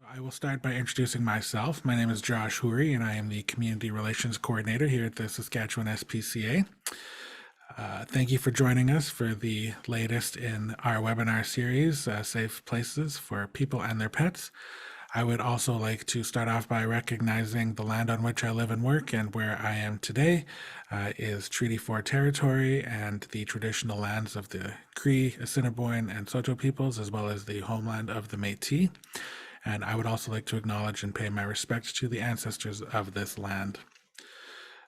I will start by introducing myself. My name is Josh Houry, and I am the Community Relations Coordinator here at the Saskatchewan SPCA. Thank you for joining us for the latest in our webinar series, Safe Places for People and Their Pets. I would also like to start off by recognizing the land on which I live and work and where I am today is Treaty 4 territory and the traditional lands of the Cree, Assiniboine, and Saulteaux peoples, as well as the homeland of the Métis. And I would also like to acknowledge and pay my respects to the ancestors of this land.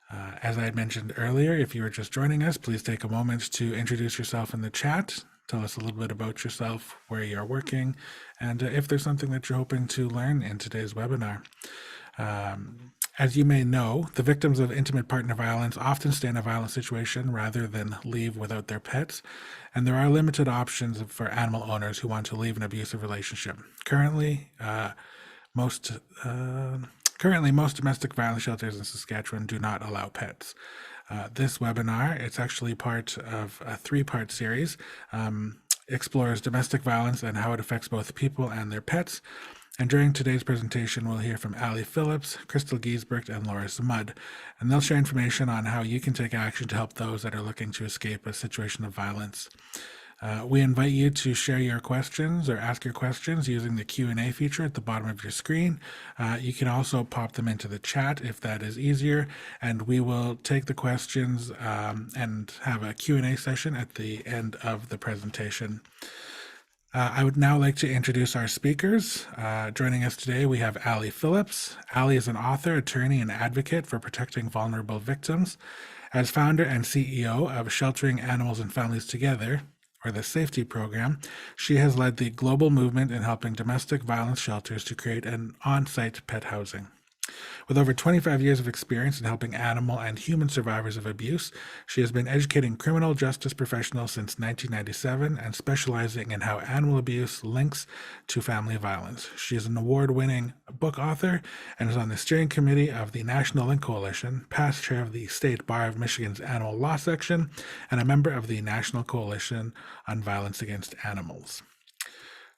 As I had mentioned earlier, if you are just joining us, please take a moment to introduce yourself in the chat. Tell us a little bit about yourself, where you're working, and if there's something that you're hoping to learn in today's webinar. As you may know, the victims of intimate partner violence often stay in a violent situation rather than leave without their pets, and there are limited options for animal owners who want to leave an abusive relationship. Currently, most domestic violence shelters in Saskatchewan do not allow pets. This webinar, it's actually part of a three-part series, explores domestic violence and how it affects both people and their pets. And during today's presentation, we'll hear from Ali Phillips, Crystal Giesbrecht, and Laura Smud, and they'll share information on how you can take action to help those that are looking to escape a situation of violence. We invite you to share your questions or ask your questions using the Q&A feature at the bottom of your screen. You can also pop them into the chat if that is easier, and we will take the questions and have a Q&A session at the end of the presentation. I would now like to introduce our speakers. Joining us today, we have Ali Phillips. Ali is an author, attorney, and advocate for protecting vulnerable victims. As founder and CEO of Sheltering Animals and Families Together, or the Safety Program, she has led the global movement in helping domestic violence shelters to create an on-site pet housing. With over 25 years of experience in helping animal and human survivors of abuse, she has been educating criminal justice professionals since 1997 and specializing in how animal abuse links to family violence. She is an award-winning book author and is on the steering committee of the National Link Coalition, past chair of the State Bar of Michigan's Animal Law Section, and a member of the National Coalition on Violence Against Animals.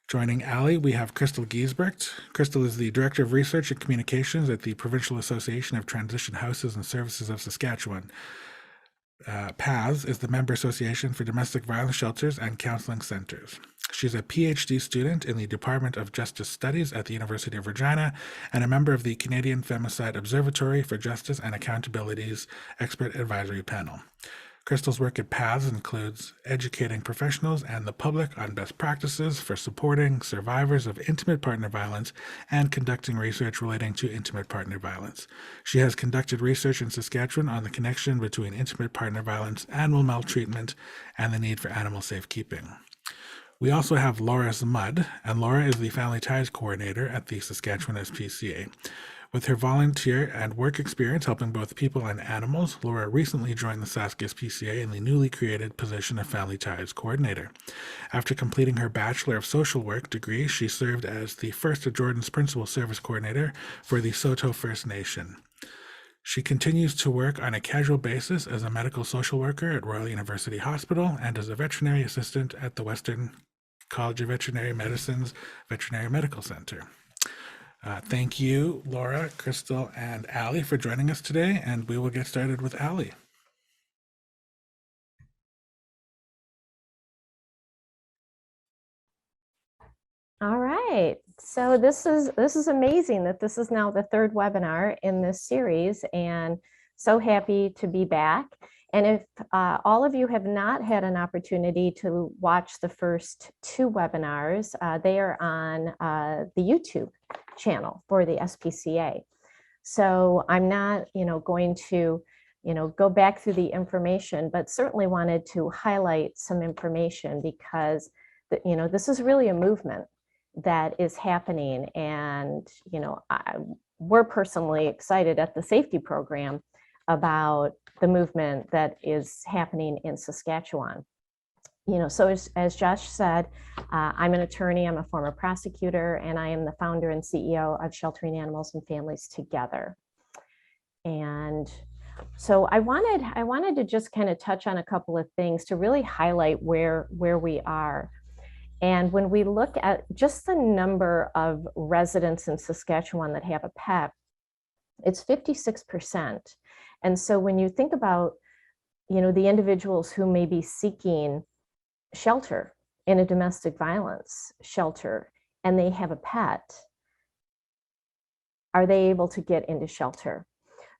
Joining Ali, we have Crystal Giesbrecht. Crystal is the Director of Research and Communications at the Provincial Association of Transition Houses and Services of Saskatchewan. PAS is the Member Association for Domestic Violence Shelters and Counseling Centers. She's a PhD student in the Department of Justice Studies at the University of Regina and a member of the Canadian Femicide Observatory for Justice and Accountability's Expert Advisory Panel. Crystal's work at PATHS includes educating professionals and the public on best practices for supporting survivors of intimate partner violence and conducting research relating to intimate partner violence. She has conducted research in Saskatchewan on the connection between intimate partner violence, animal maltreatment, and the need for animal safekeeping. We also have Laura Smud, and Laura is the Family Ties Coordinator at the Saskatchewan SPCA. With her volunteer and work experience helping both people and animals, Laura recently joined the Sask SPCA in the newly created position of Family Ties Coordinator. After completing her Bachelor of Social Work degree, she served as the first of Jordan's Principal Service Coordinator for the Saulteaux First Nation. She continues to work on a casual basis as a medical social worker at Royal University Hospital and as a veterinary assistant at the Western College of Veterinary Medicine's Veterinary Medical Center. Thank you, Laura, Crystal, and Ali for joining us today, and we will get started with Ali. All right, so this is amazing that this is now the third webinar in this series, and so happy to be back. And if all of you have not had an opportunity to watch the first two webinars, they are on the YouTube channel for the SPCA. So I'm not, going to, go back through the information, but certainly wanted to highlight some information because, this is really a movement that is happening. And, we're personally excited at the safety program about the movement that is happening in Saskatchewan. So as Josh said, I'm an attorney, I'm a former prosecutor, and I am the founder and CEO of Sheltering Animals and Families Together. And so I wanted to just kind of touch on a couple of things to really highlight where we are. And when we look at just the number of residents in Saskatchewan that have a pet, it's 56%. And so when you think about, the individuals who may be seeking shelter in a domestic violence shelter and they have a pet, are they able to get into shelter?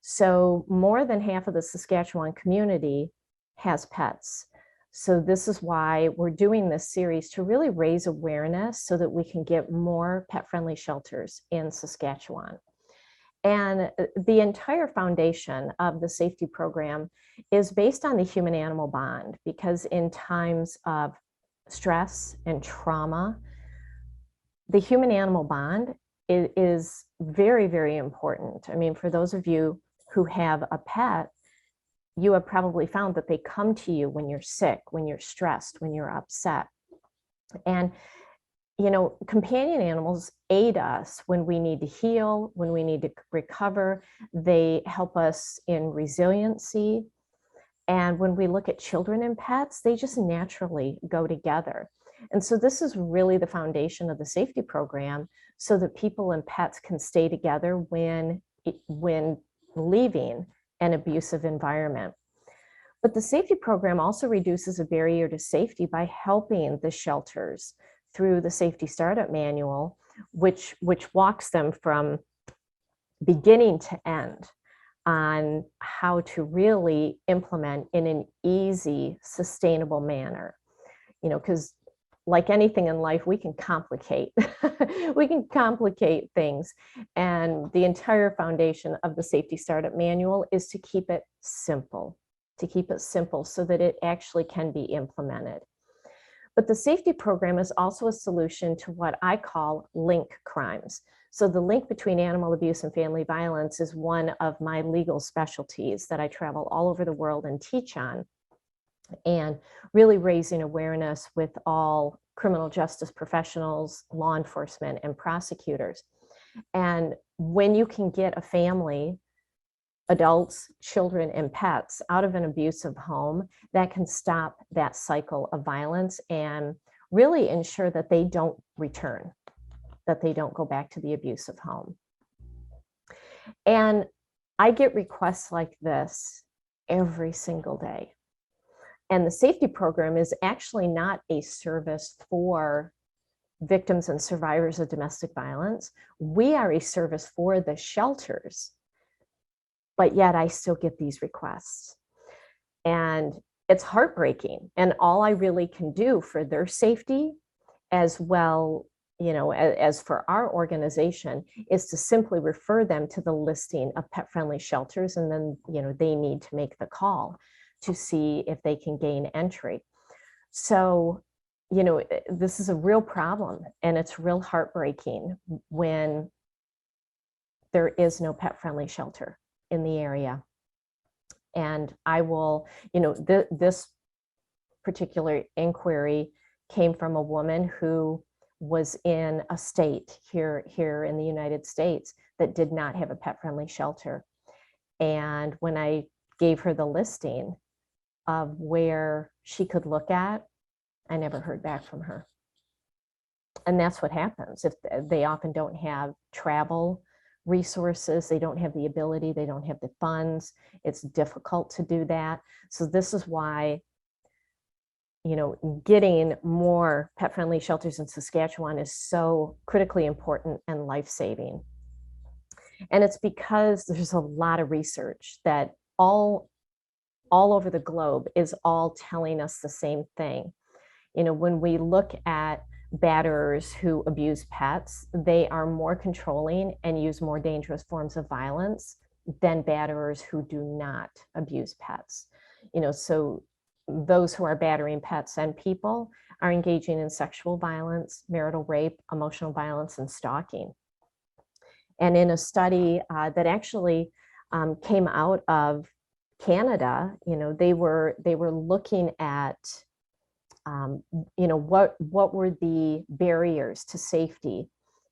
So more than half of the Saskatchewan community has pets. So this is why we're doing this series, to really raise awareness so that we can get more pet-friendly shelters in Saskatchewan. And the entire foundation of the safety program is based on the human-animal bond, because in times of stress and trauma, the human-animal bond is very, very important. I mean, for those of you who have a pet, you have probably found that they come to you when you're sick, when you're stressed, when you're upset. And companion animals aid us when we need to heal, when we need to recover. They help us in resiliency. And when we look at children and pets, they just naturally go together. And so this is really the foundation of the safety program, so that people and pets can stay together when leaving an abusive environment. But the safety program also reduces a barrier to safety by helping the shelters through the safety startup manual, which walks them from beginning to end on how to really implement in an easy, sustainable manner. Because like anything in life, we can complicate. We can complicate things. And the entire foundation of the safety startup manual is to keep it simple, so that it actually can be implemented. But the safety program is also a solution to what I call link crimes. So the link between animal abuse and family violence is one of my legal specialties that I travel all over the world and teach on, and really raising awareness with all criminal justice professionals, law enforcement, and prosecutors. And when you can get a family, adults, children, and pets out of an abusive home, that can stop that cycle of violence and really ensure that they don't return, that they don't go back to the abusive home. And I get requests like this every single day. And the safety program is actually not a service for victims and survivors of domestic violence. We are a service for the shelters, but yet I still get these requests. And it's heartbreaking. And all I really can do for their safety, as well, as for our organization, is to simply refer them to the listing of pet-friendly shelters. And then, they need to make the call to see if they can gain entry. So, this is a real problem, and it's real heartbreaking when there is no pet-friendly shelter in the area. And I will, this particular inquiry came from a woman who was in a state here in the United States that did not have a pet-friendly shelter. And when I gave her the listing of where she could look at, I never heard back from her. And that's what happens. If they often don't have travel resources, they don't have the ability, they don't have the funds, it's difficult to do that. So this is why, getting more pet-friendly shelters in Saskatchewan is so critically important and life-saving. And it's because there's a lot of research that all over the globe is all telling us the same thing. When we look at batterers who abuse pets, they are more controlling and use more dangerous forms of violence than batterers who do not abuse pets. So those who are battering pets and people are engaging in sexual violence, marital rape, emotional violence, and stalking. And in a study that actually came out of Canada, they were looking at what were the barriers to safety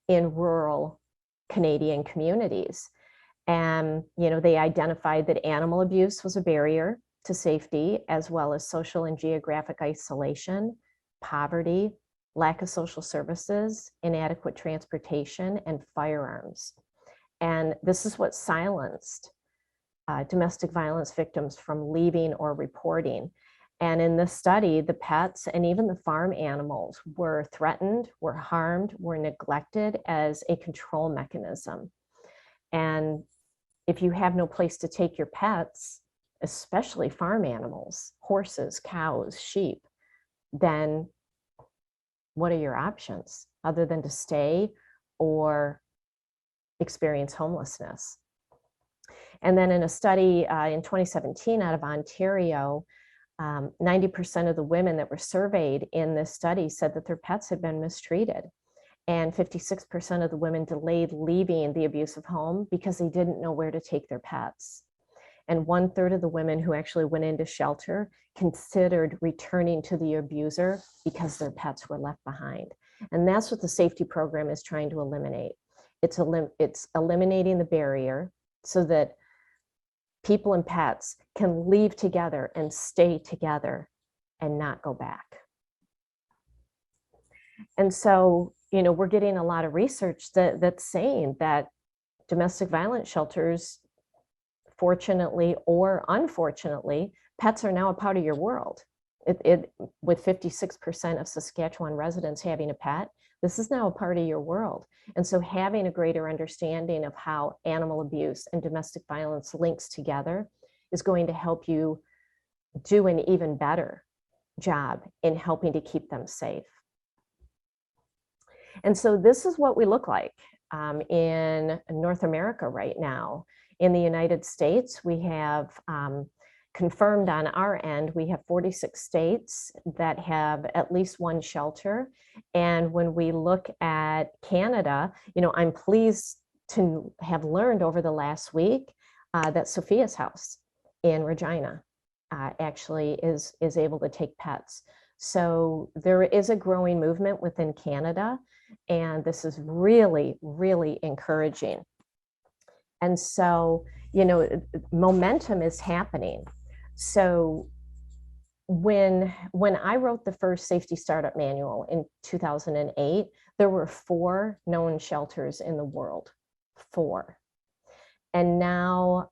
in rural Canadian communities. And, they identified that animal abuse was a barrier to safety, as well as social and geographic isolation, poverty, lack of social services, inadequate transportation, and firearms. And this is what silenced domestic violence victims from leaving or reporting. And in this study, the pets and even the farm animals were threatened, were harmed, were neglected as a control mechanism. And if you have no place to take your pets, especially farm animals, horses, cows, sheep, then what are your options other than to stay or experience homelessness? And then in a study in 2017 out of Ontario, 90% of the women that were surveyed in this study said that their pets had been mistreated. And 56% of the women delayed leaving the abusive home because they didn't know where to take their pets. And 1/3 of the women who actually went into shelter considered returning to the abuser because their pets were left behind. And that's what the safety program is trying to eliminate. It's eliminating the barrier so that people and pets can leave together and stay together and not go back. And so, we're getting a lot of research that's saying that domestic violence shelters, fortunately or unfortunately, pets are now a part of your world. With 56% of Saskatchewan residents having a pet, this is now a part of your world. And so having a greater understanding of how animal abuse and domestic violence links together is going to help you do an even better job in helping to keep them safe. And so this is what we look like in North America right now. In the United States, we have confirmed on our end, we have 46 states that have at least one shelter. And when we look at Canada, I'm pleased to have learned over the last week that Sophia's house in Regina actually is able to take pets. So there is a growing movement within Canada, and this is really, really encouraging. And so, momentum is happening. So when I wrote the first safety startup manual in 2008, there were 4 known shelters in the world, 4. And now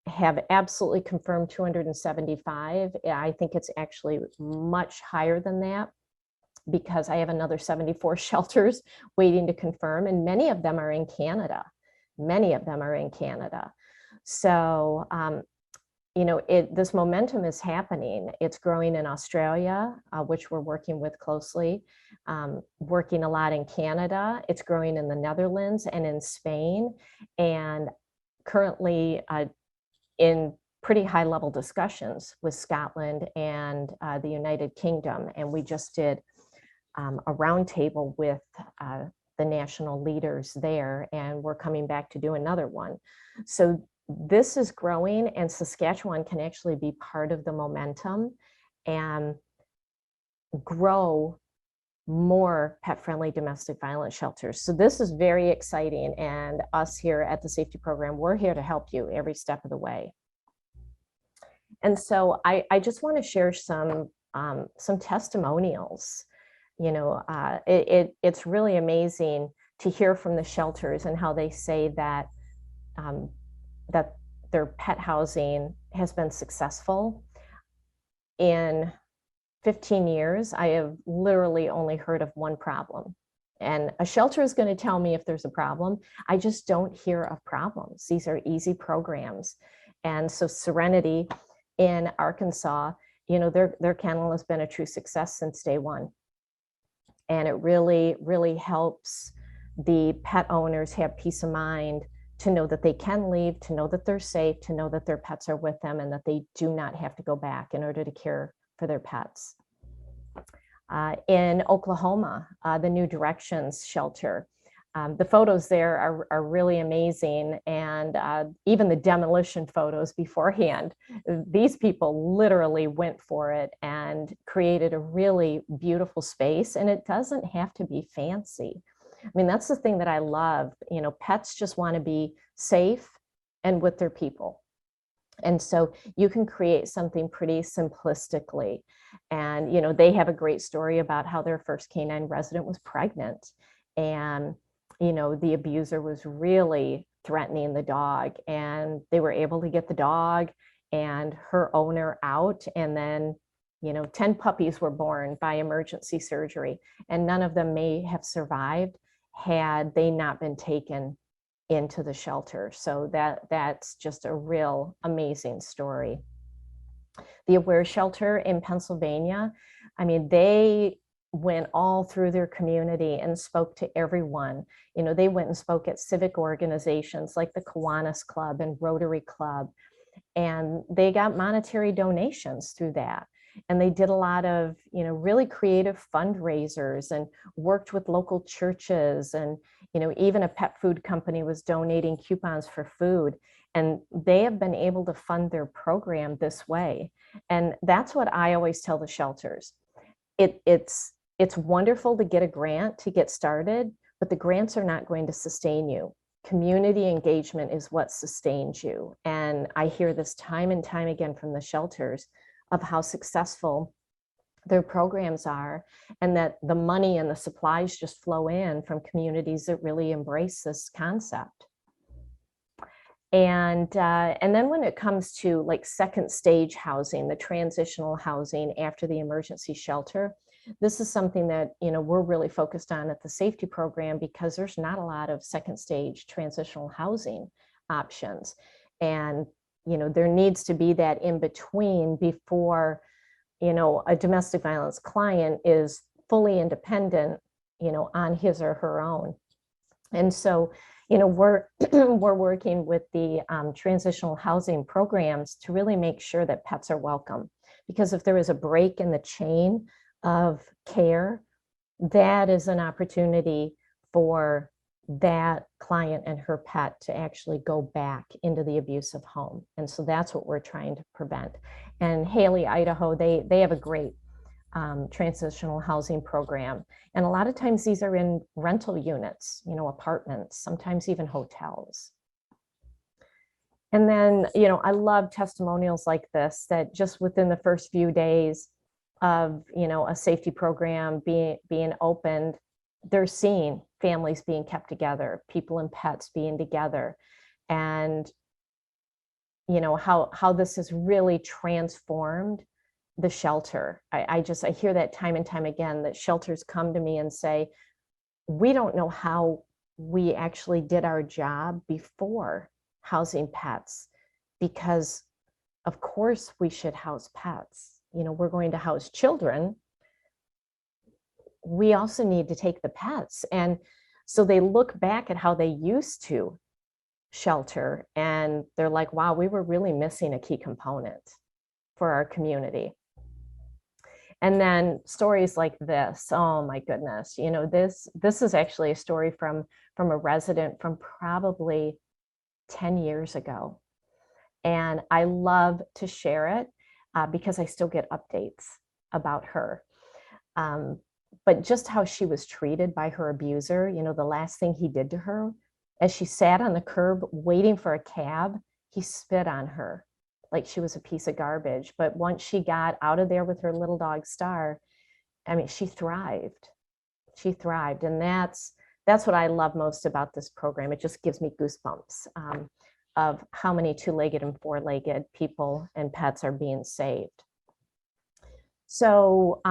have absolutely confirmed 275. I think it's actually much higher than that because I have another 74 shelters waiting to confirm, and many of them are in Canada. Many of them are in Canada. So, this momentum is happening. It's growing in Australia, which we're working with closely, working a lot in Canada. It's growing in the Netherlands and in Spain, and currently in pretty high level discussions with Scotland and the United Kingdom. And we just did a roundtable with the national leaders there, and we're coming back to do another one. So this is growing, and Saskatchewan can actually be part of the momentum and grow more pet-friendly domestic violence shelters. So this is very exciting, and us here at the safety program, we're here to help you every step of the way. And so I just want to share some testimonials. It's really amazing to hear from the shelters and how they say that that their pet housing has been successful. In 15 years, I have literally only heard of one problem. And a shelter is going to tell me if there's a problem. I just don't hear of problems. These are easy programs. And so Serenity in Arkansas, their kennel has been a true success since day one. And it really, really helps the pet owners have peace of mind to know that they can leave, to know that they're safe, to know that their pets are with them, and that they do not have to go back in order to care for their pets. In Oklahoma, the New Directions shelter, the photos there are really amazing, and even the demolition photos beforehand, these people literally went for it and created a really beautiful space, and it doesn't have to be fancy. I mean, that's the thing that I love. Pets just want to be safe and with their people. And so you can create something pretty simplistically. And, they have a great story about how their first canine resident was pregnant. And, the abuser was really threatening the dog. And they were able to get the dog and her owner out. And then, 10 puppies were born by emergency surgery. And none of them may have survived had they not been taken into the shelter. So that's just a real amazing story. The Aware Shelter in Pennsylvania, I mean, they went all through their community and spoke to everyone. They went and spoke at civic organizations like the Kiwanis Club and Rotary Club, and they got monetary donations through that. And they did a lot of, really creative fundraisers and worked with local churches. And, even a pet food company was donating coupons for food. And they have been able to fund their program this way. And that's what I always tell the shelters. It's wonderful to get a grant to get started, but the grants are not going to sustain you. Community engagement is what sustains you. And I hear this time and time again from the shelters of how successful their programs are, and that the money and the supplies just flow in from communities that really embrace this concept. And then when it comes to like second stage housing, the transitional housing after the emergency shelter, this is something that we're really focused on at the safety program, because there's not a lot of second stage transitional housing options. And there needs to be that in between before a domestic violence client is fully independent on his or her own. And so we're we're working with the transitional housing programs to really make sure that pets are welcome, because if there is a break in the chain of care, that is an opportunity for that client and her pet to actually go back into the abusive home. And so that's what we're trying to prevent. And Haley, Idaho, they have a great transitional housing program. And a lot of times these are in rental units, apartments, sometimes even hotels. And then, I love testimonials like this, that just within the first few days of, a safety program being opened, they're seeing families being kept together, people and pets being together, and how this has really transformed the shelter. I hear that time and time again, that shelters come to me and say, we don't know how we actually did our job before housing pets, because of course we should house pets. We're going to house children. We also need to take the pets. And so they look back at how they used to shelter, and they're like, wow, we were really missing a key component for our community. And then stories like this, oh my goodness, this is actually a story from a resident from probably 10 years ago. And I love to share it because I still get updates about her. But just how she was treated by her abuser, the last thing he did to her, as she sat on the curb waiting for a cab, he spit on her like she was a piece of garbage. But once she got out of there with her little dog Star, I mean, she thrived. She thrived. And that's what I love most about this program. It just gives me goosebumps of how many two-legged and four-legged people and pets are being saved. So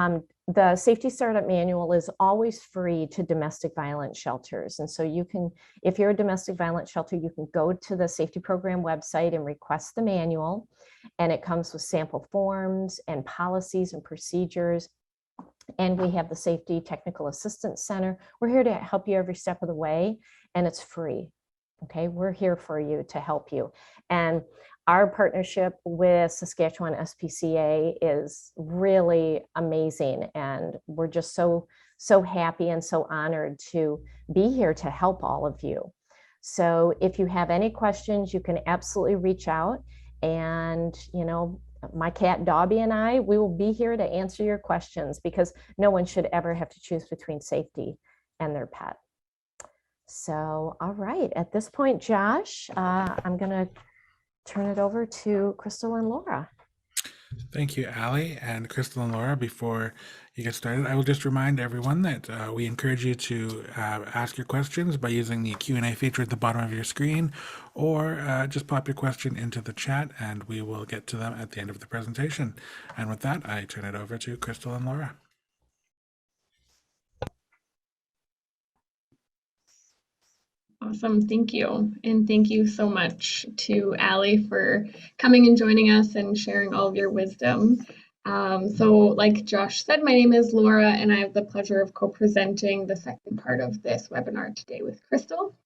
the Safety Startup Manual is always free to domestic violence shelters. And so you can, if you're a domestic violence shelter, you can go to the safety program website and request the manual. And it comes with sample forms and policies and procedures. And we have the Safety Technical Assistance Center. We're here to help you every step of the way, and it's free. Okay, we're here for you to help you. And our partnership with Saskatchewan SPCA is really amazing, and we're just so happy and so honored to be here to help all of you. So if you have any questions, you can absolutely reach out, and my cat Dobby and I, we will be here to answer your questions, because no one should ever have to choose between safety and their pet. So, all right, at this point, Josh, I'm gonna turn it over to Crystal and Laura. Thank you, Allie and Crystal and Laura. Before you get started, I will just remind everyone that we encourage you to ask your questions by using the Q&A feature at the bottom of your screen, or just pop your question into the chat and we will get to them at the end of the presentation. And with that, I turn it over to Crystal and Laura. Awesome, thank you. And thank you so much to Allie for coming and joining us and sharing all of your wisdom. So like Josh said, my name is Laura and I have the pleasure of co-presenting the second part of this webinar today with Crystal.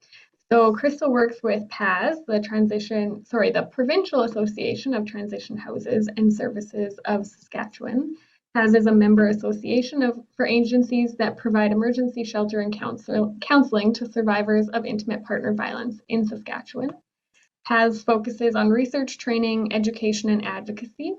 So Crystal works with PAS, the Provincial Association of Transition Houses and Services of Saskatchewan. PAS is a member association for agencies that provide emergency shelter and counseling to survivors of intimate partner violence in Saskatchewan. PAS focuses on research, training, education, and advocacy.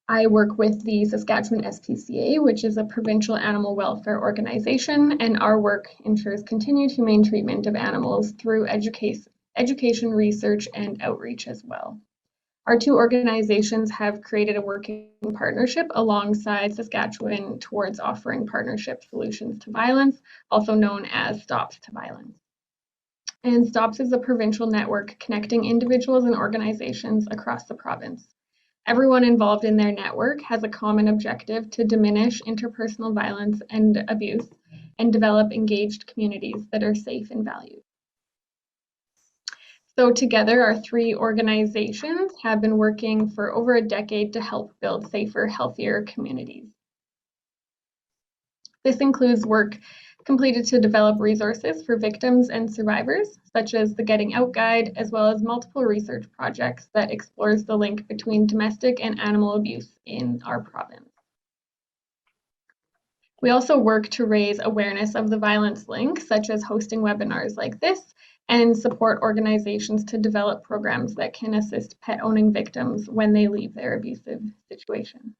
I work with the Saskatchewan SPCA, which is a provincial animal welfare organization, and our work ensures continued humane treatment of animals through education, research, and outreach as well. Our two organizations have created a working partnership alongside Saskatchewan towards offering partnership solutions to violence, also known as Stops to Violence. And Stops is a provincial network connecting individuals and organizations across the province. Everyone involved in their network has a common objective to diminish interpersonal violence and abuse and develop engaged communities that are safe and valued. So together, our three organizations have been working for over a decade to help build safer, healthier communities. This includes work completed to develop resources for victims and survivors, such as the Getting Out Guide, as well as multiple research projects that explores the link between domestic and animal abuse in our province. We also work to raise awareness of the violence link, such as hosting webinars like this, and support organizations to develop programs that can assist pet-owning victims when they leave their abusive situation.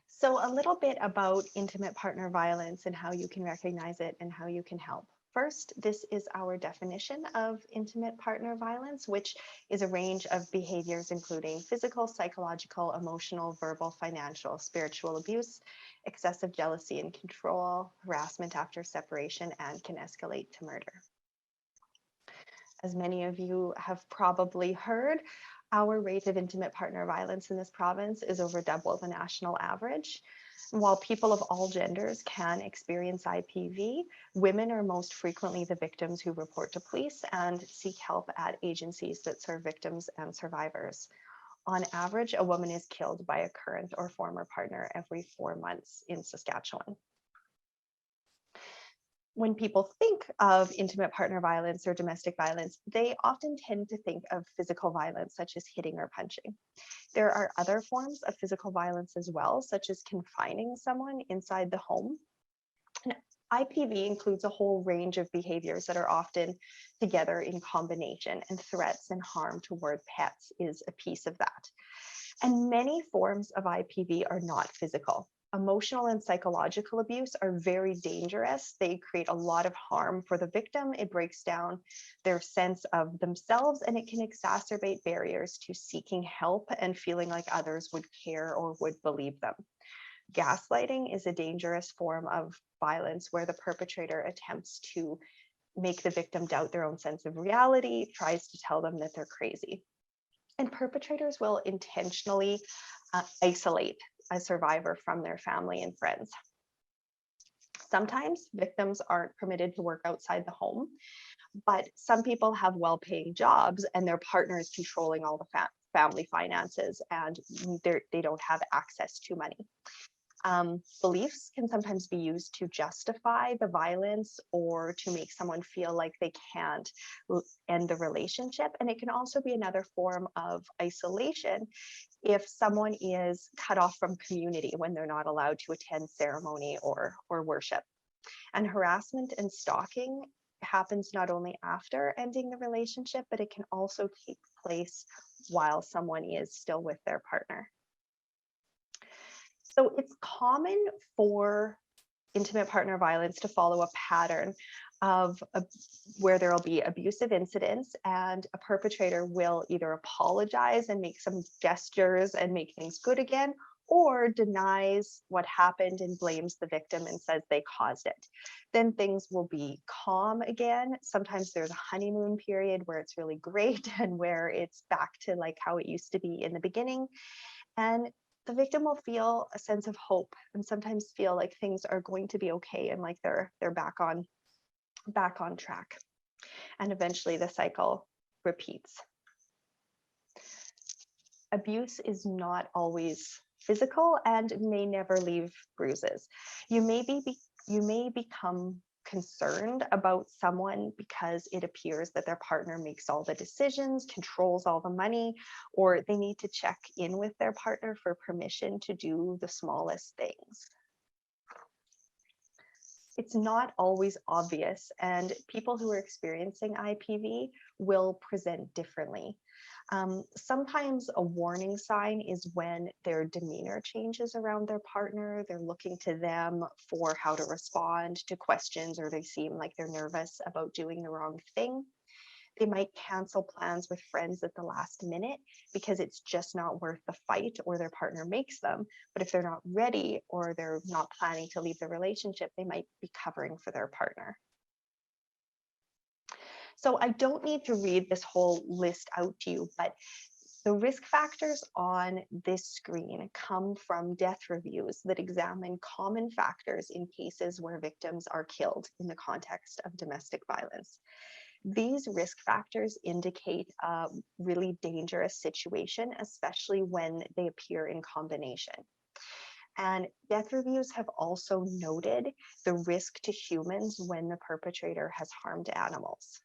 So a little bit about intimate partner violence and how you can recognize it and how you can help. First, this is our definition of intimate partner violence, which is a range of behaviors including physical, psychological, emotional, verbal, financial, spiritual abuse, excessive jealousy and control, harassment after separation, and can escalate to murder. As many of you have probably heard, our rate of intimate partner violence in this province is over double the national average. While people of all genders can experience IPV, women are most frequently the victims who report to police and seek help at agencies that serve victims and survivors. On average, a woman is killed by a current or former partner every 4 months in Saskatchewan. When people think of intimate partner violence or domestic violence, they often tend to think of physical violence, such as hitting or punching. There are other forms of physical violence as well, such as confining someone inside the home. And IPV includes a whole range of behaviors that are often together in combination, and threats and harm toward pets is a piece of that. And many forms of IPV are not physical. Emotional and psychological abuse are very dangerous. They create a lot of harm for the victim. It breaks down their sense of themselves, and it can exacerbate barriers to seeking help and feeling like others would care or would believe them. Gaslighting is a dangerous form of violence where the perpetrator attempts to make the victim doubt their own sense of reality, tries to tell them that they're crazy. And perpetrators will intentionally isolate a survivor from their family and friends. Sometimes victims aren't permitted to work outside the home, but some people have well-paying jobs and their partner is controlling all the family finances, and they don't have access to money. Beliefs can sometimes be used to justify the violence or to make someone feel like they can't end the relationship. And it can also be another form of isolation if someone is cut off from community when they're not allowed to attend ceremony or worship. And harassment and stalking happens not only after ending the relationship, but it can also take place while someone is still with their partner. So it's common for intimate partner violence to follow a pattern of where there will be abusive incidents, and a perpetrator will either apologize and make some gestures and make things good again, or denies what happened and blames the victim and says they caused it. Then things will be calm again. Sometimes there's a honeymoon period where it's really great and where it's back to like how it used to be in the beginning. And the victim will feel a sense of hope and sometimes feel like things are going to be okay and like they're back on track. And eventually the cycle repeats. Abuse is not always physical and may never leave bruises. You may become concerned about someone because it appears that their partner makes all the decisions, controls all the money, or they need to check in with their partner for permission to do the smallest things. It's not always obvious, and people who are experiencing IPV will present differently. Sometimes a warning sign is when their demeanor changes around their partner. They're looking to them for how to respond to questions, or they seem like they're nervous about doing the wrong thing. They might cancel plans with friends at the last minute because it's just not worth the fight, or their partner makes them. But if they're not ready or they're not planning to leave the relationship, they might be covering for their partner. So I don't need to read this whole list out to you, but the risk factors on this screen come from death reviews that examine common factors in cases where victims are killed in the context of domestic violence. These risk factors indicate a really dangerous situation, especially when they appear in combination. And death reviews have also noted the risk to humans when the perpetrator has harmed animals.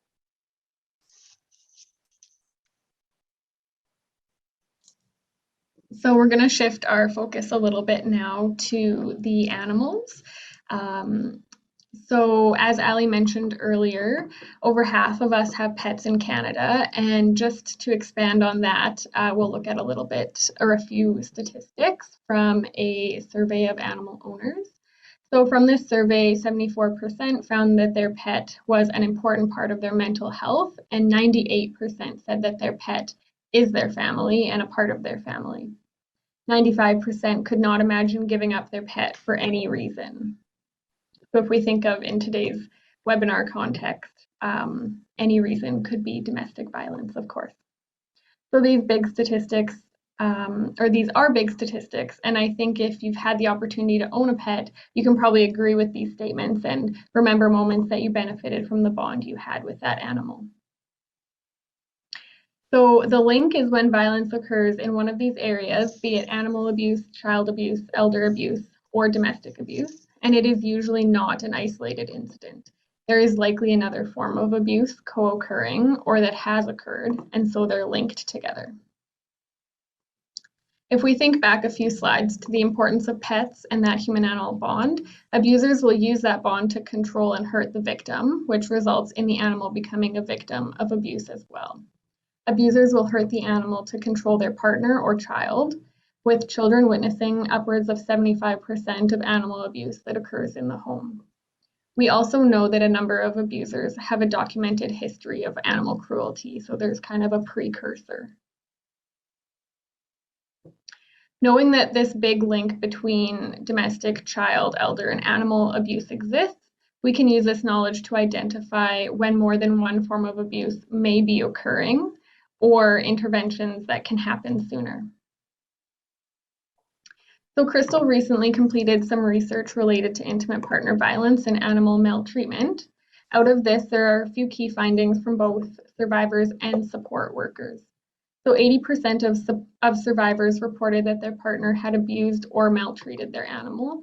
So we're going to shift our focus a little bit now to the animals. So as Ali mentioned earlier, over half of us have pets in Canada, and just to expand on that, we'll look at a little bit or a few statistics from a survey of animal owners. So from this survey, 74% found that their pet was an important part of their mental health, and 98% said that their pet is their family and a part of their family. 95% could not imagine giving up their pet for any reason. So if we think of in today's webinar context, any reason could be domestic violence, of course. So these big statistics, these are big statistics, and I think if you've had the opportunity to own a pet, you can probably agree with these statements and remember moments that you benefited from the bond you had with that animal. So the link is when violence occurs in one of these areas, be it animal abuse, child abuse, elder abuse, or domestic abuse, and it is usually not an isolated incident. There is likely another form of abuse co-occurring or that has occurred, and so they're linked together. If we think back a few slides to the importance of pets and that human-animal bond, abusers will use that bond to control and hurt the victim, which results in the animal becoming a victim of abuse as well. Abusers will hurt the animal to control their partner or child, with children witnessing upwards of 75% of animal abuse that occurs in the home. We also know that a number of abusers have a documented history of animal cruelty, so there's kind of a precursor. Knowing that this big link between domestic, child, elder, and animal abuse exists, we can use this knowledge to identify when more than one form of abuse may be occurring, or interventions that can happen sooner. So Crystal recently completed some research related to intimate partner violence and animal maltreatment. Out of this, there are a few key findings from both survivors and support workers. So 80% of survivors reported that their partner had abused or maltreated their animal.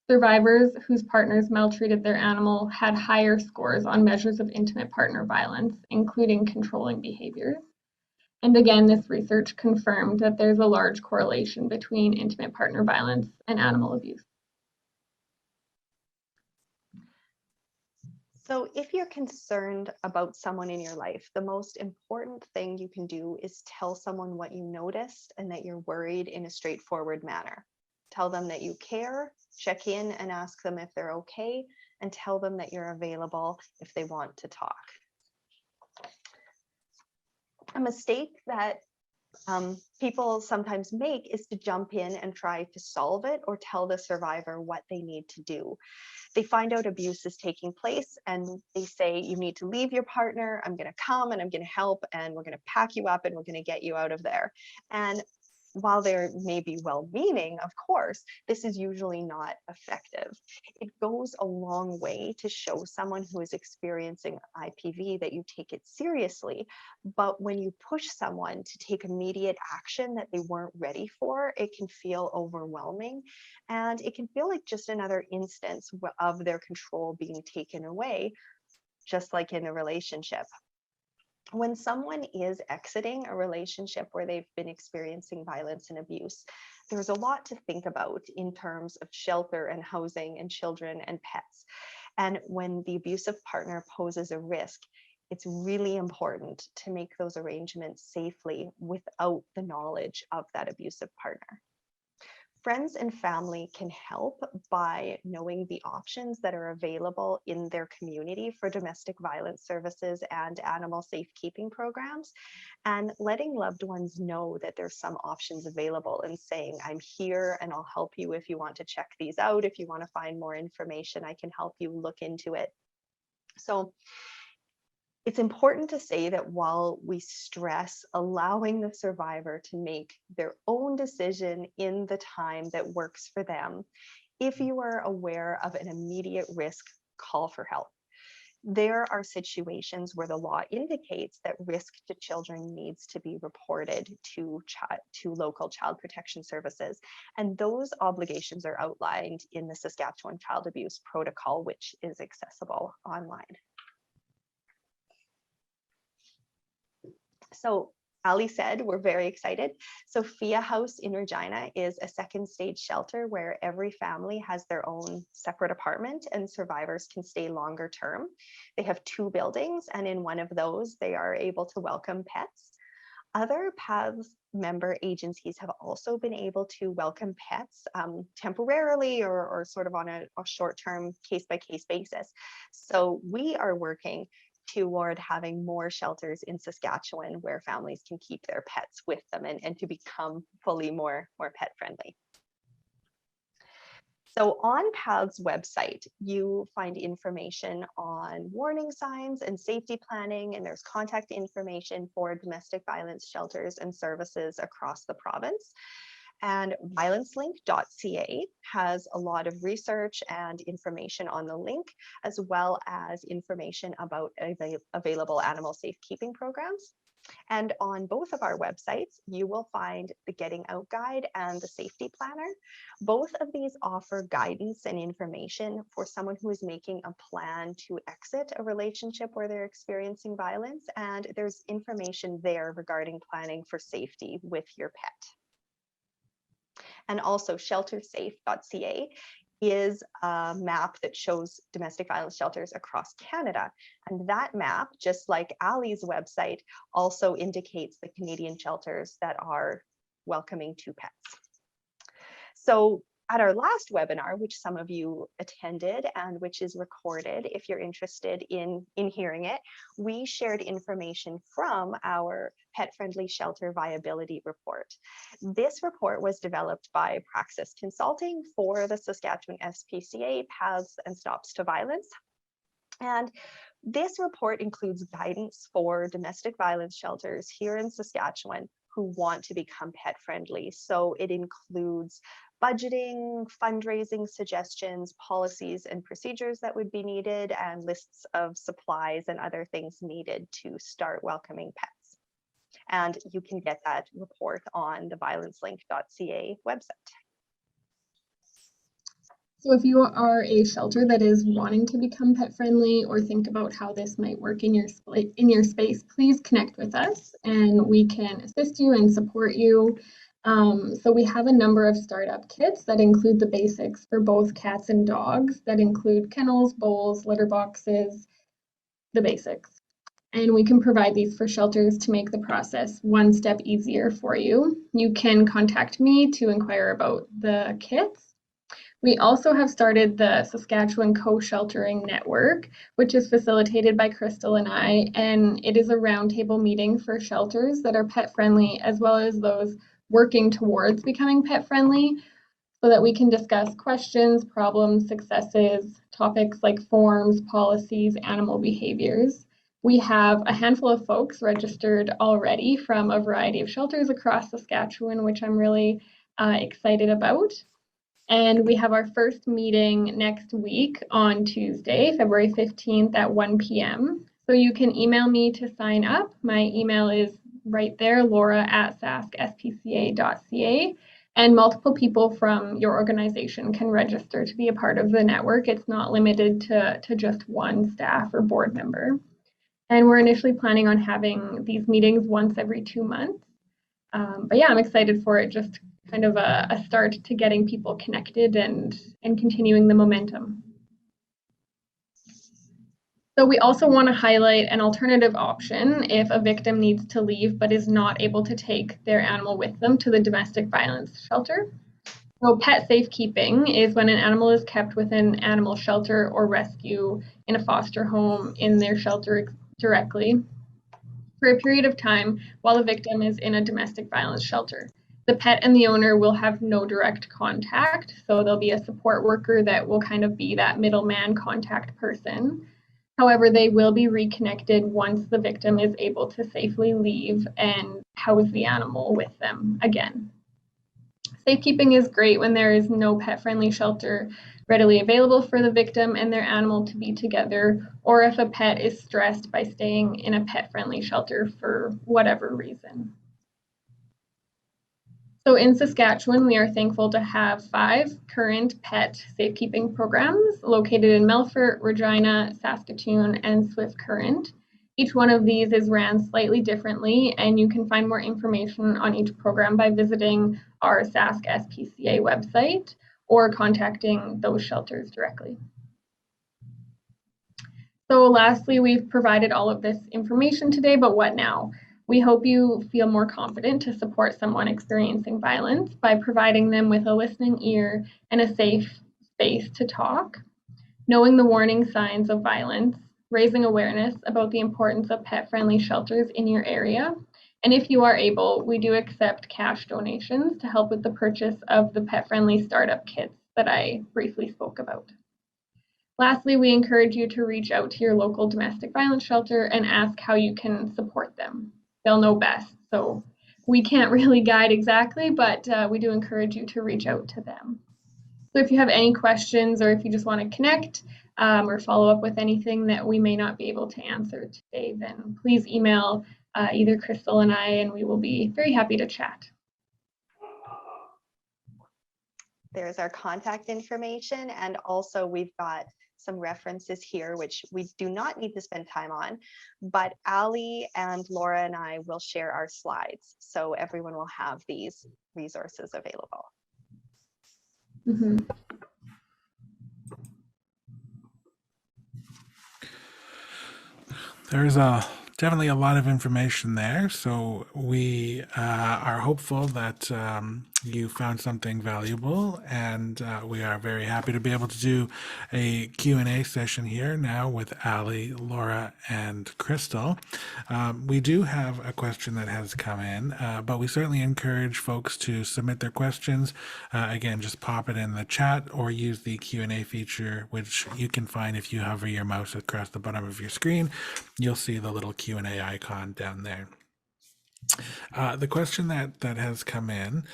Survivors whose partners maltreated their animal had higher scores on measures of intimate partner violence, including controlling behaviors. And again, this research confirmed that there's a large correlation between intimate partner violence and animal abuse. So if you're concerned about someone in your life, the most important thing you can do is tell someone what you noticed and that you're worried in a straightforward manner. Tell them that you care, check in and ask them if they're okay, and tell them that you're available if they want to talk. A mistake that people sometimes make is to jump in and try to solve it or tell the survivor what they need to do. They find out abuse is taking place and they say, you need to leave your partner. I'm going to come and I'm going to help and we're going to pack you up and we're going to get you out of there. And while they may be well-meaning, of course, this is usually not effective. It goes a long way to show someone who is experiencing IPV that you take it seriously. But when you push someone to take immediate action that they weren't ready for, it can feel overwhelming. And it can feel like just another instance of their control being taken away, just like in a relationship. When someone is exiting a relationship where they've been experiencing violence and abuse, there's a lot to think about in terms of shelter and housing and children and pets. And when the abusive partner poses a risk, it's really important to make those arrangements safely without the knowledge of that abusive partner. Friends and family can help by knowing the options that are available in their community for domestic violence services and animal safekeeping programs, and letting loved ones know that there's some options available and saying, I'm here and I'll help you if you want to check these out. If you want to find more information, I can help you look into it. So it's important to say that while we stress allowing the survivor to make their own decision in the time that works for them, if you are aware of an immediate risk, call for help. There are situations where the law indicates that risk to children needs to be reported to local child protection services. And those obligations are outlined in the Saskatchewan Child Abuse Protocol, which is accessible online. So Ali said, we're very excited. Sophia House in Regina is a second stage shelter where every family has their own separate apartment and survivors can stay longer term. They have 2 buildings, and in one of those, they are able to welcome pets. Other PATHS member agencies have also been able to welcome pets temporarily or sort of on a short-term case-by-case basis. So we are working toward having more shelters in Saskatchewan where families can keep their pets with them and to become fully more pet friendly. So on PATH's website, you find information on warning signs and safety planning, and there's contact information for domestic violence shelters and services across the province. And violencelink.ca has a lot of research and information on the link, as well as information about available animal safekeeping programs. And on both of our websites, you will find the Getting Out Guide and the Safety Planner. Both of these offer guidance and information for someone who is making a plan to exit a relationship where they're experiencing violence. And there's information there regarding planning for safety with your pet. And also ShelterSafe.ca is a map that shows domestic violence shelters across Canada. And that map, just like Ali's website, also indicates the Canadian shelters that are welcoming to pets. So at our last webinar, which some of you attended and which is recorded if you're interested in hearing it, we shared information from our pet-friendly shelter viability report. This report was developed by Praxis Consulting for the Saskatchewan SPCA, Paths and Stops to Violence. And this report includes guidance for domestic violence shelters here in Saskatchewan who want to become pet friendly. So it includes budgeting, fundraising suggestions, policies and procedures that would be needed, and lists of supplies and other things needed to start welcoming pets. And you can get that report on the violencelink.ca website. So if you are a shelter that is wanting to become pet friendly or think about how this might work in your space, please connect with us and we can assist you and support you. So we have a number of startup kits that include the basics for both cats and dogs, that include kennels, bowls, litter boxes, the basics. And we can provide these for shelters to make the process one step easier for you. You can contact me to inquire about the kits. We also have started the Saskatchewan CoSheltering network, which is facilitated by Crystal and I, and it is a roundtable meeting for shelters that are pet friendly, as well as those working towards becoming pet friendly, so that we can discuss questions, problems, successes, topics like forms, policies, animal behaviors. We have a handful of folks registered already from a variety of shelters across Saskatchewan, which I'm really excited about. And we have our first meeting next week on Tuesday, February 15th at 1 p.m. So you can email me to sign up. My email is right there, laura@saskspca.ca. And multiple people from your organization can register to be a part of the network. It's not limited to just one staff or board member. And we're initially planning on having these meetings once every 2 months. But yeah, I'm excited for it, just kind of a start to getting people connected and continuing the momentum. So we also want to highlight an alternative option if a victim needs to leave but is not able to take their animal with them to the domestic violence shelter. So pet safekeeping is when an animal is kept with an animal shelter or rescue in a foster home in their shelter directly for a period of time while the victim is in a domestic violence shelter. The pet and the owner will have no direct contact, so there'll be a support worker that will kind of be that middleman contact person. However, they will be reconnected once the victim is able to safely leave and house the animal with them again. Safekeeping is great when there is no pet-friendly shelter readily available for the victim and their animal to be together, or if a pet is stressed by staying in a pet-friendly shelter for whatever reason. So in Saskatchewan, we are thankful to have 5 current pet safekeeping programs located in Melfort, Regina, Saskatoon, and Swift Current. Each one of these is ran slightly differently, and you can find more information on each program by visiting our Sask SPCA website or contacting those shelters directly. So lastly, we've provided all of this information today, but what now? We hope you feel more confident to support someone experiencing violence by providing them with a listening ear and a safe space to talk, knowing the warning signs of violence, raising awareness about the importance of pet-friendly shelters in your area. And if you are able, we do accept cash donations to help with the purchase of the pet-friendly startup kits that I briefly spoke about. Lastly, we encourage you to reach out to your local domestic violence shelter and ask how you can support them. They'll know best. So we can't really guide exactly, but we do encourage you to reach out to them. So if you have any questions or if you just want to connect or follow up with anything that we may not be able to answer today, then please email either Crystal and I, and we will be very happy to chat. There's our contact information, and also we've got some references here, which we do not need to spend time on, but Ali and Laura and I will share our slides, so everyone will have these resources available. Mm-hmm. There's definitely a lot of information there, so we are hopeful that you found something valuable, and we are very happy to be able to do a Q&A session here now with Ali, Laura, and Crystal. We do have a question that has come in, but we certainly encourage folks to submit their questions. Again, just pop it in the chat or use the Q&A feature, which you can find if you hover your mouse across the bottom of your screen. You'll see the little Q&A icon down there. The question that has come in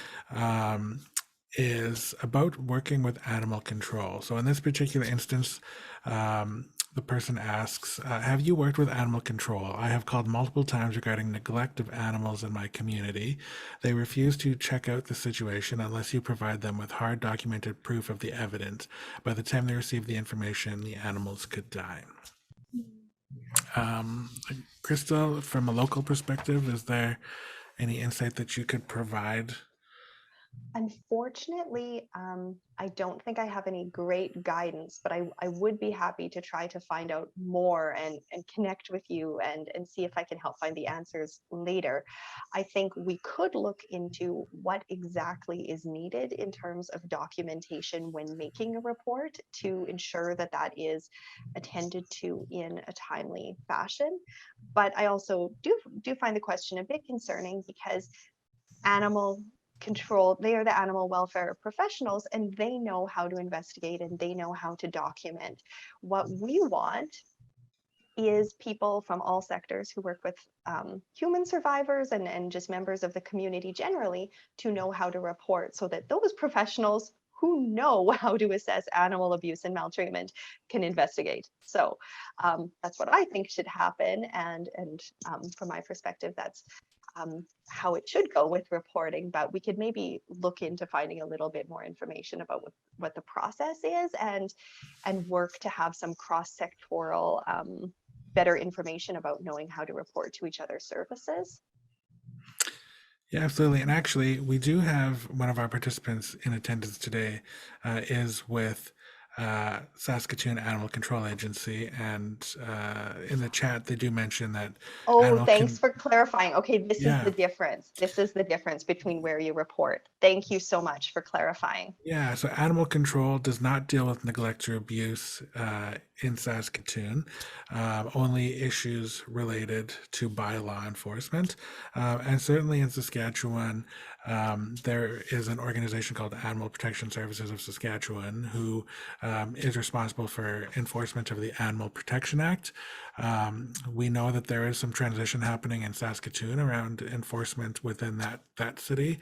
is about working with animal control. So in this particular instance, the person asks, have you worked with animal control? I have called multiple times regarding neglect of animals in my community. They refuse to check out the situation unless you provide them with hard documented proof of the evidence. By the time they receive the information, the animals could die. Crystal, from a local perspective, is there any insight that you could provide Unfortunately, I don't think I have any great guidance, but I would be happy to try to find out more and connect with you and see if I can help find the answers later. I think we could look into what exactly is needed in terms of documentation when making a report to ensure that that is attended to in a timely fashion. But I also do find the question a bit concerning because animal control, they are the animal welfare professionals and they know how to investigate and they know how to document. What we want is people from all sectors who work with human survivors and just members of the community generally to know how to report so that those professionals who know how to assess animal abuse and maltreatment can investigate. So that's what I think should happen. And from my perspective, that's how it should go with reporting, but we could maybe look into finding a little bit more information about what the process is and work to have some cross-sectoral better information about knowing how to report to each other's services. Yeah, absolutely. And actually, we do have one of our participants in attendance today is with Saskatoon Animal Control Agency. And in the chat, they do mention that Oh, animal thanks can, for clarifying. Okay, this is the yeah, difference. This is the difference between where you report. Thank you so much for clarifying. yeah. So animal control does not deal with neglect or abuse in Saskatoon, only issues related to by law enforcement. And certainly in Saskatchewan, there is an organization called Animal Protection Services of Saskatchewan who is responsible for enforcement of the Animal Protection Act. We know that there is some transition happening in Saskatoon around enforcement within that city,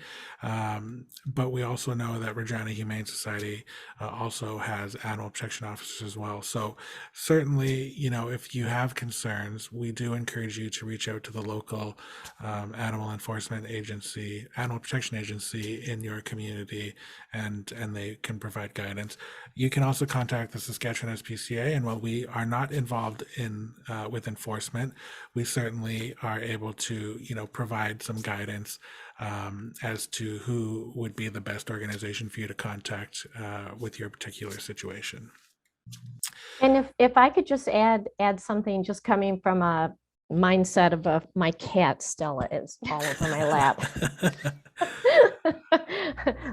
but we also know that Regina Humane Society also has animal protection officers as well. So certainly, if you have concerns, we do encourage you to reach out to the local animal enforcement agency, animal protection agency in your community, and they can provide guidance. You can also contact the Saskatchewan SPCA, and while we are not involved in with enforcement, we certainly are able to, provide some guidance as to who would be the best organization for you to contact with your particular situation. And if I could just add something, just coming from a mindset of my cat Stella is all over my lap.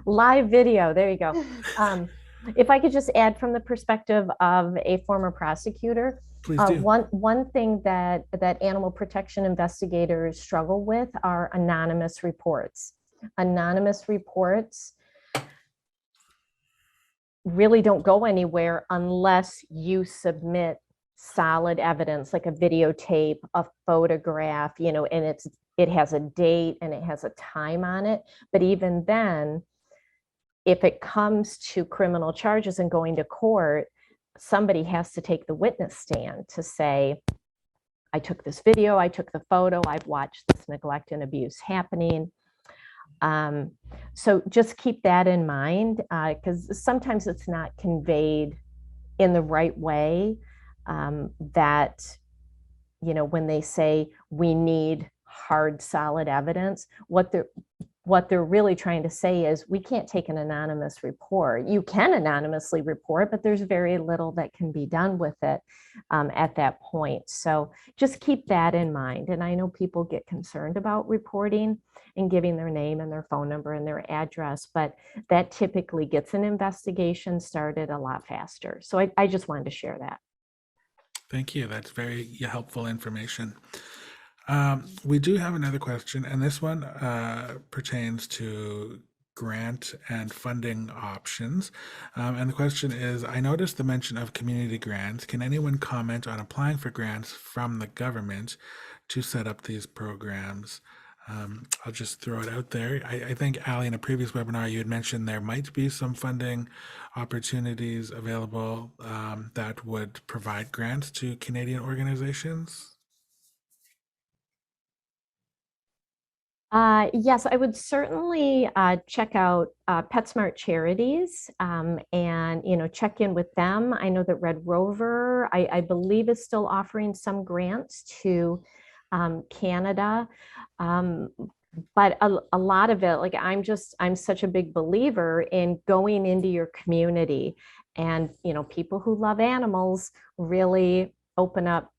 Live video, there you go. If I could just add from the perspective of a former prosecutor, Please do. one thing that animal protection investigators struggle with are anonymous reports. Anonymous reports really don't go anywhere unless you submit solid evidence, like a videotape, a photograph, and it has a date and it has a time on it. But even then, if it comes to criminal charges and going to court, somebody has to take the witness stand to say, I took this video, I took the photo, I've watched this neglect and abuse happening. So just keep that in mind, because sometimes it's not conveyed in the right way, that, when they say we need hard, solid evidence, what they're really trying to say is we can't take an anonymous report. You can anonymously report, but there's very little that can be done with it at that point. So just keep that in mind. And I know people get concerned about reporting and giving their name and their phone number and their address, but that typically gets an investigation started a lot faster. So I just wanted to share that. Thank you. That's very helpful information. We do have another question, and this one pertains to grant and funding options. And the question is, I noticed the mention of community grants. Can anyone comment on applying for grants from the government to set up these programs? I'll just throw it out there. I think, Ali, in a previous webinar, you had mentioned there might be some funding opportunities available that would provide grants to Canadian organizations. Yes, I would certainly check out PetSmart Charities, and check in with them. I know that Red Rover, I believe, is still offering some grants to Canada. but a lot of it, like I'm such a big believer in going into your community, and people who love animals really open up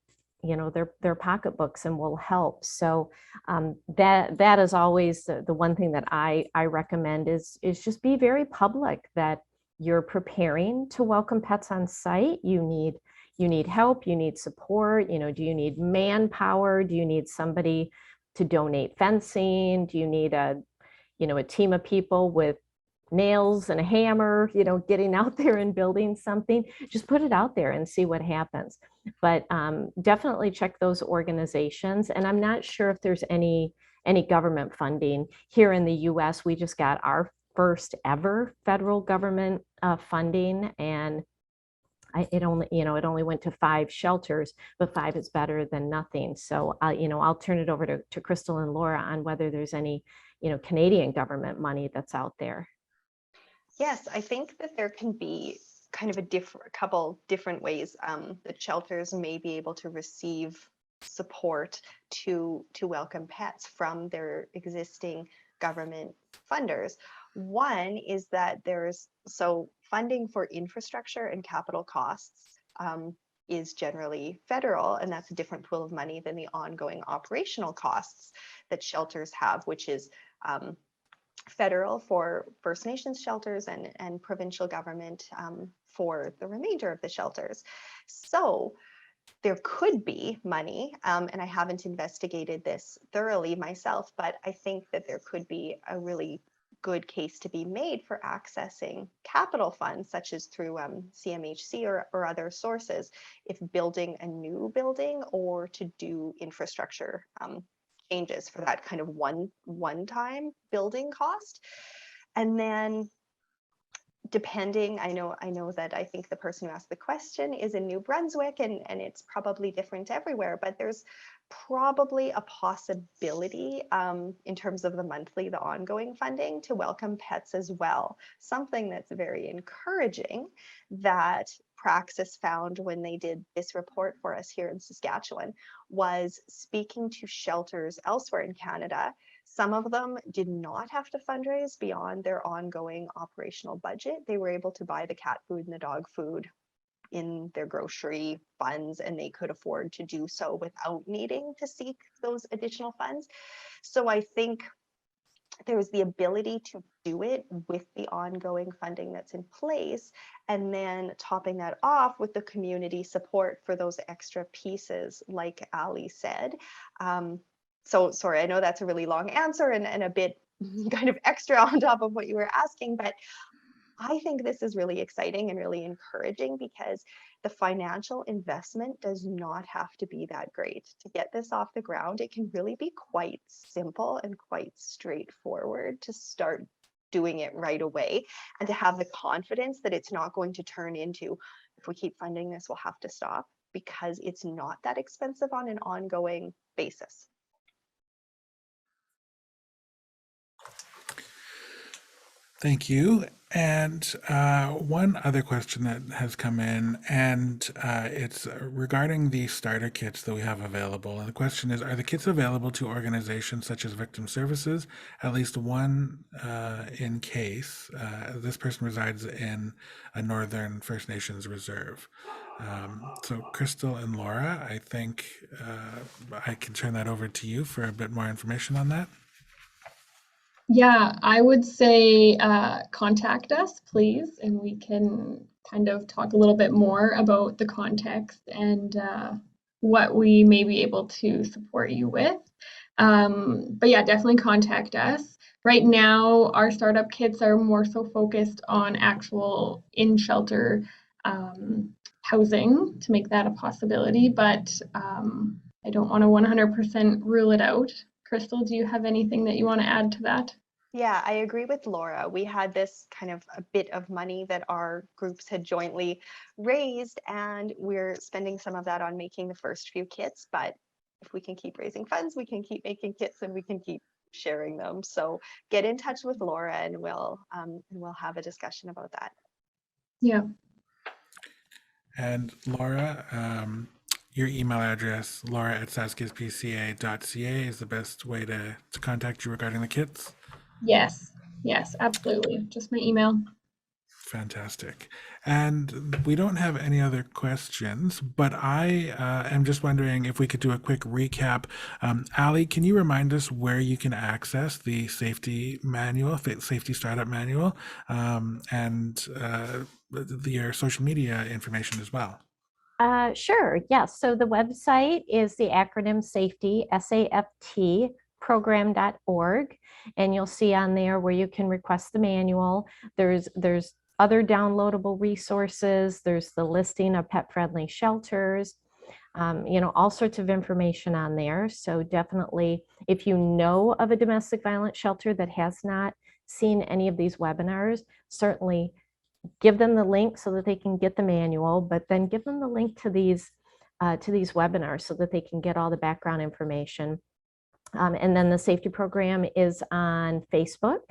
their pocketbooks and will help. So that is always the one thing that I recommend is just be very public that you're preparing to welcome pets on site. You need help, you need support. Do you need manpower? Do you need somebody to donate fencing? Do you need a team of people with nails and a hammer, getting out there and building something? Just put it out there and see what happens. But definitely check those organizations. And I'm not sure if there's any government funding here in the US. We just got our first ever federal government funding, and it only went to 5 shelters, but 5 is better than nothing. So I'll turn it over to Crystal and Laura on whether there's any Canadian government money that's out there. Yes, I think that there can be kind of a couple different ways that shelters may be able to receive support to welcome pets from their existing government funders. One is that funding for infrastructure and capital costs is generally federal, and that's a different pool of money than the ongoing operational costs that shelters have, which is federal for First Nations shelters and provincial government for the remainder of the shelters. So there could be money, and I haven't investigated this thoroughly myself, but I think that there could be a really good case to be made for accessing capital funds, such as through CMHC or other sources, if building a new building or to do infrastructure changes for that kind of one-time building cost. And then depending, I know that I think the person who asked the question is in New Brunswick, and it's probably different everywhere, but there's probably a possibility in terms of the ongoing funding to welcome pets as well. Something that's very encouraging that Praxis found when they did this report for us here in Saskatchewan was speaking to shelters elsewhere in Canada. Some of them did not have to fundraise beyond their ongoing operational budget. They were able to buy the cat food and the dog food in their grocery funds, and they could afford to do so without needing to seek those additional funds. So I think there's the ability to do it with the ongoing funding that's in place, and then topping that off with the community support for those extra pieces, like Ali said. So sorry, I know that's a really long answer and a bit kind of extra on top of what you were asking, but I think this is really exciting and really encouraging because the financial investment does not have to be that great. To get this off the ground, it can really be quite simple and quite straightforward to start doing it right away, and to have the confidence that it's not going to turn into, if we keep funding this, we'll have to stop, because it's not that expensive on an ongoing basis. Thank you. And one other question that has come in, and it's regarding the starter kits that we have available. And the question is, are the kits available to organizations such as Victim Services? At least one in case. This person resides in a Northern First Nations reserve. So Crystal and Laura, I think I can turn that over to you for a bit more information on that. Yeah, I would say contact us, please, and we can kind of talk a little bit more about the context and what we may be able to support you with. But yeah, definitely contact us. Right now, our startup kits are more so focused on actual in-shelter housing to make that a possibility, but I don't want to 100% rule it out. Crystal, do you have anything that you want to add to that? Yeah, I agree with Laura. We had this kind of a bit of money that our groups had jointly raised, and we're spending some of that on making the first few kits. But if we can keep raising funds, we can keep making kits and we can keep sharing them. So get in touch with Laura and we'll have a discussion about that. Yeah. And Laura, your email address, laura@saskispca.ca, is the best way to contact you regarding the kits. Yes, absolutely. Just my email. Fantastic. And we don't have any other questions, but I am just wondering if we could do a quick recap. Ali, can you remind us where you can access the safety manual, safety startup manual, and your social media information as well? Sure. Yes. So the website is the acronym SAFETY, SAFT, program.org. And you'll see on there where you can request the manual. There's other downloadable resources. There's the listing of pet-friendly shelters, all sorts of information on there. So definitely, if you know of a domestic violence shelter that has not seen any of these webinars, certainly give them the link so that they can get the manual, but then give them the link to these webinars so that they can get all the background information. And then the safety program is on Facebook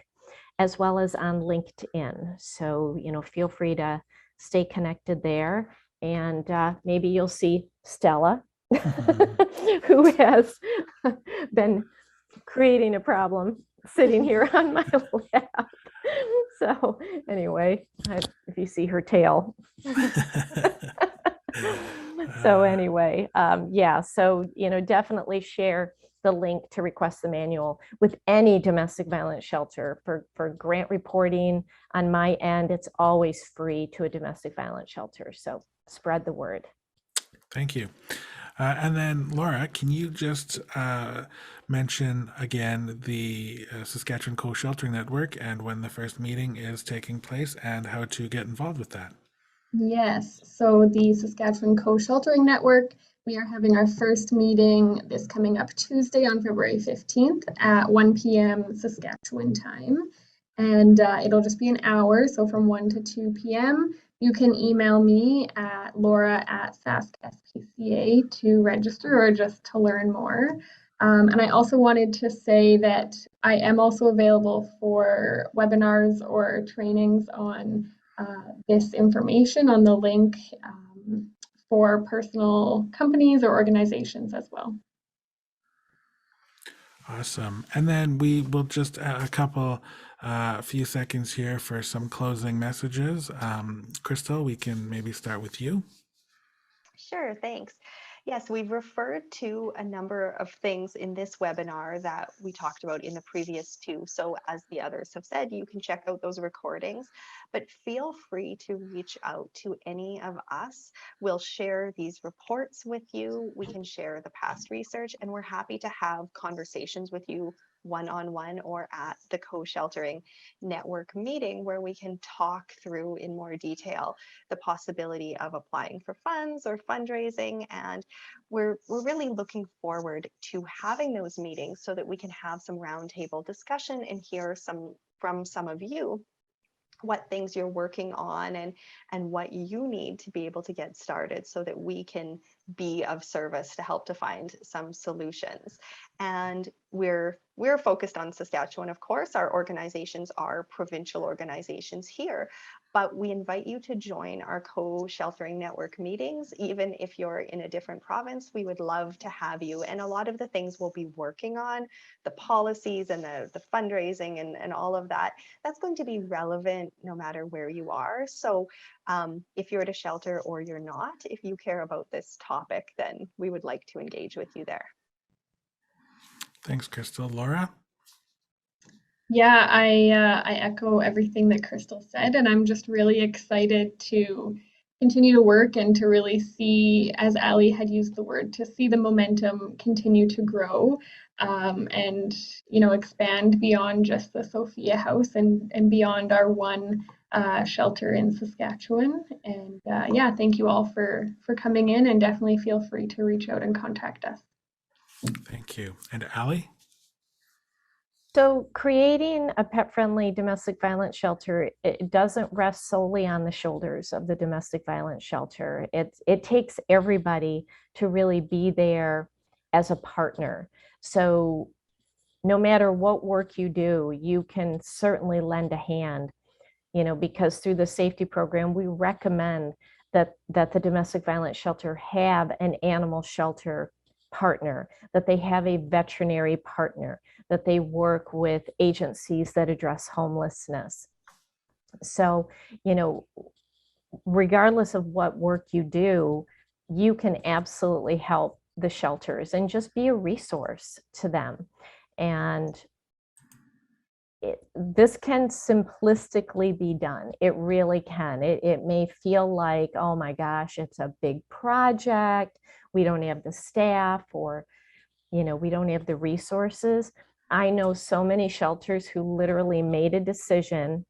as well as on LinkedIn. So, feel free to stay connected there. And maybe you'll see Stella, who has been creating a problem sitting here on my lap. So anyway, if you see her tail. So anyway, so definitely share the link to request the manual with any domestic violence shelter. For grant reporting on my end, it's always free to a domestic violence shelter. So spread the word. Thank you. And then, Laura, can you just mention again the Saskatchewan CoSheltering Network and when the first meeting is taking place and how to get involved with that? Yes, so the Saskatchewan CoSheltering Network, we are having our first meeting this coming up Tuesday on February 15th at 1 p.m. Saskatchewan time. And it'll just be an hour, so from 1 to 2 p.m. You can email me at laura@saskspca to register or just to learn more. And I also wanted to say that I am also available for webinars or trainings on this information on the link for personal companies or organizations as well. Awesome. And then we will just a few seconds here for some closing messages. Crystal, we can maybe start with you. Sure, thanks. Yes, we've referred to a number of things in this webinar that we talked about in the previous two. So as the others have said, you can check out those recordings, but feel free to reach out to any of us. We'll share these reports with you. We can share the past research, and we're happy to have conversations with you one-on-one or at the CoSheltering network meeting where we can talk through in more detail the possibility of applying for funds or fundraising. And we're really looking forward to having those meetings so that we can have some roundtable discussion and hear from some of you what things you're working on and what you need to be able to get started so that we can be of service to help to find some solutions. And we're focused on Saskatchewan, of course. Our organizations are provincial organizations here, but we invite you to join our CoSheltering network meetings. Even if you're in a different province, we would love to have you. And a lot of the things we'll be working on, the policies and the fundraising and all of that, that's going to be relevant no matter where you are. So if you're at a shelter or you're not, if you care about this topic, then we would like to engage with you there. Thanks, Crystal. Laura? Yeah, I echo everything that Crystal said, and I'm just really excited to continue to work and to really see, as Ali had used the word, to see the momentum continue to grow and expand beyond just the Sophia House and beyond our one shelter in Saskatchewan. And yeah, thank you all for coming in, and definitely feel free to reach out and contact us. Thank you. And Ali? So creating a pet-friendly domestic violence shelter, it doesn't rest solely on the shoulders of the domestic violence shelter. It takes everybody to really be there as a partner. So no matter what work you do, you can certainly lend a hand, because through the safety program, we recommend that the domestic violence shelter have an animal shelter partner, that they have a veterinary partner, that they work with agencies that address homelessness. So, you know, regardless of what work you do, you can absolutely help the shelters and just be a resource to them. And this can simplistically be done. It really can. It may feel like, oh my gosh, it's a big project. We don't have the staff, or, you know, we don't have the resources. I know so many shelters who literally made a decision,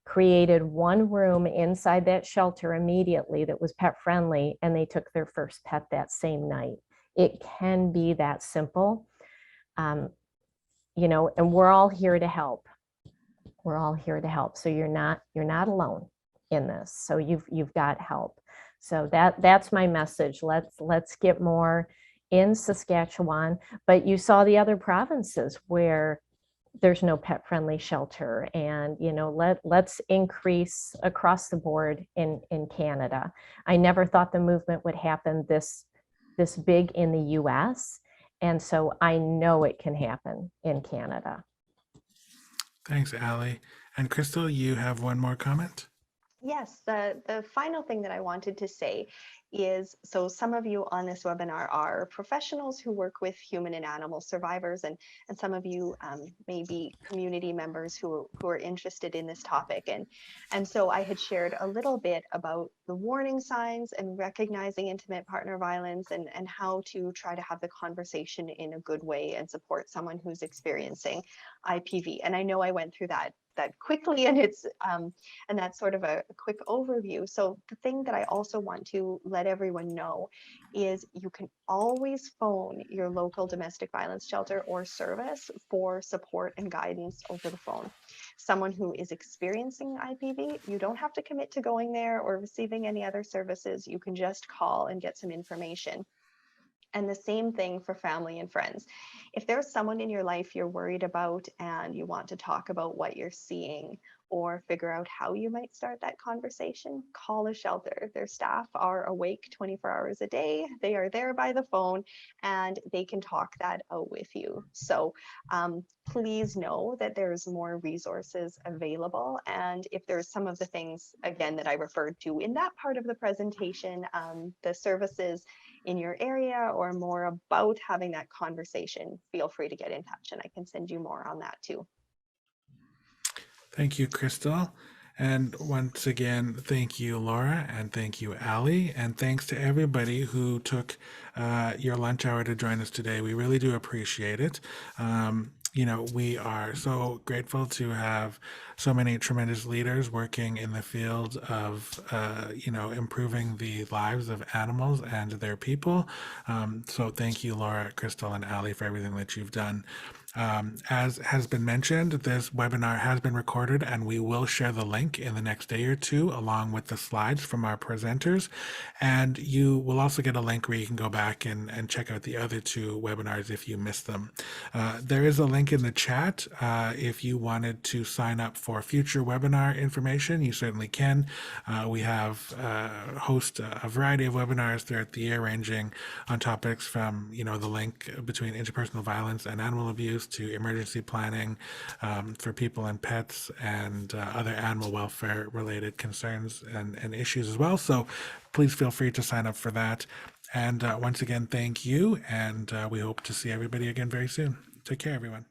created one room inside that shelter immediately that was pet friendly, and they took their first pet that same night. It can be that simple. You know, and we're all here to help. We're all here to help. So you're not alone in this. So you've got help. So that's my message. Let's get more in Saskatchewan. But you saw the other provinces where there's no pet friendly shelter, and you know, let's increase across the board in Canada. I never thought the movement would happen this big in the US. And so I know it can happen in Canada. Thanks, Allie. And Crystal, you have one more comment? Yes, the final thing that I wanted to say is, so some of you on this webinar are professionals who work with human and animal survivors, and some of you may be community members who are interested in this topic. And so I had shared a little bit about the warning signs and recognizing intimate partner violence, and how to try to have the conversation in a good way and support someone who's experiencing IPV. And I know I went through that quickly, and it's and that's sort of a quick overview. So the thing that I also want to let everyone know is you can always phone your local domestic violence shelter or service for support and guidance over the phone. Someone who is experiencing IPV, you don't have to commit to going there or receiving any other services. You can just call and get some information. And the same thing for family and friends. If there's someone in your life you're worried about and you want to talk about what you're seeing or figure out how you might start that conversation, call a shelter. Their staff are awake 24 hours a day. They are there by the phone, and they can talk that out with you. So please know that there's more resources available. And if there's some of the things, again, that I referred to in that part of the presentation, the services in your area, or more about having that conversation, feel free to get in touch, and I can send you more on that too. Thank you, Crystal. And once again, thank you, Laura, and thank you, Allie, and thanks to everybody who took your lunch hour to join us today. We really do appreciate it. You know, we are so grateful to have so many tremendous leaders working in the field of, you know, improving the lives of animals and their people. So thank you, Laura, Crystal, and Allie, for everything that you've done. As has been mentioned, this webinar has been recorded, and we will share the link in the next day or two along with the slides from our presenters. And you will also get a link where you can go back and check out the other two webinars if you missed them. There is a link in the chat. If you wanted to sign up for future webinar information, you certainly can. We have host a variety of webinars throughout the year, ranging on topics from, you know, the link between interpersonal violence and animal abuse to emergency planning for people and pets, and other animal welfare related concerns and issues as well. So please feel free to sign up for that. And once again, thank you. And we hope to see everybody again very soon. Take care, everyone.